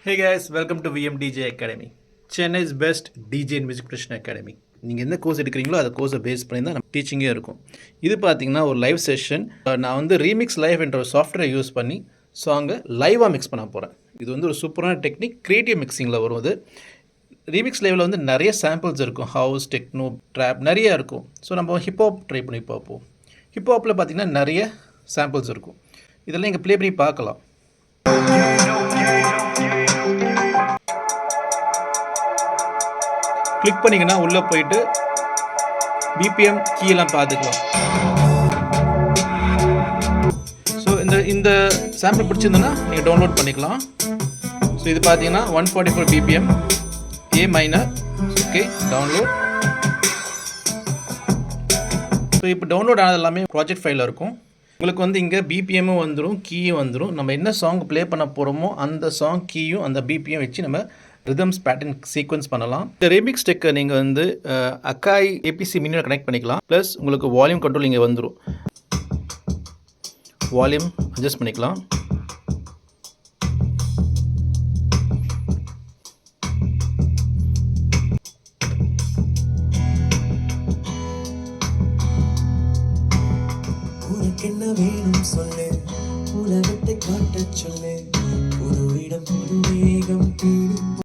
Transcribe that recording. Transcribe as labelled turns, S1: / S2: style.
S1: Hey guys, welcome to VMDJ Academy. Chennai's best DJ and music production academy. நீங்கள் எந்த course எடுக்கிறீங்களோ அந்த கோர்ஸை பேஸ் பண்ணி தான் நம்ம டீச்சிங்கே இருக்கும். இது பார்த்தீங்கன்னா ஒரு லைவ் செஷன். நான் வந்து ரீமிக்ஸ் லைவ் என்ற ஒரு சாஃப்ட்வேரை யூஸ் பண்ணி சாங்கை லைவாக மிக்ஸ் பண்ண போகிறேன். இது வந்து ஒரு சூப்பரான டெக்னிக், க்ரியேட்டிவ் மிக்சிங்கில் வரும். அது ரீமிக்ஸ் லைவில் வந்து நிறைய சாம்பிள்ஸ் இருக்கும், ஹவுஸ், டெக்னோ, ட்ராப் நிறைய இருக்கும். ஸோ நம்ம ஹிப்ஹாப் ட்ரை பண்ணி பார்ப்போம். ஹிப்ஹாப்பில் பார்த்தீங்கன்னா நிறைய சாம்பிள்ஸ் இருக்கும். இதெல்லாம் நீங்கள் ப்ளே பண்ணி பார்க்கலாம். கிளிக் பண்ணிங்கன்னா உள்ளே போயிட்டு பிபிஎம் கீழெல்லாம் பார்த்துக்கலாம். ஸோ இந்த சாம்பிள் பிடிச்சிருந்தோன்னா நீங்கள் டவுன்லோட் பண்ணிக்கலாம். ஸோ இது பார்த்தீங்கன்னா 144 BPM A minor. Okay, download. So இப்போ டவுன்லோட் ஆனது எல்லாமே ப்ராஜெக்ட் ஃபைலில் இருக்கும். உங்களுக்கு வந்து இங்கே பிபிஎம்மும் வந்துடும், கீயும் வந்துடும். நம்ம என்ன சாங் ப்ளே பண்ண போகிறோமோ அந்த சாங் கீயும் அந்த பிபிஎம் வச்சு நம்ம ரிதம்ஸ் பேட்டர்ன் சீக்வன்ஸ் பண்ணலாம். இந்த ரீமிக்ஸ் டெக்கை நீங்கள் வந்து அக்காய் ஏபிசி மினியோட கனெக்ட் பண்ணிக்கலாம். ப்ளஸ் உங்களுக்கு வால்யூம் கண்ட்ரோல் இங்கே வந்துடும். வால்யூம் அட்ஜஸ்ட் பண்ணிக்கலாம்.
S2: உனக்கு என்ன வேணும் சொல்லு, உலகத்தை காட்டச் சொல்லு.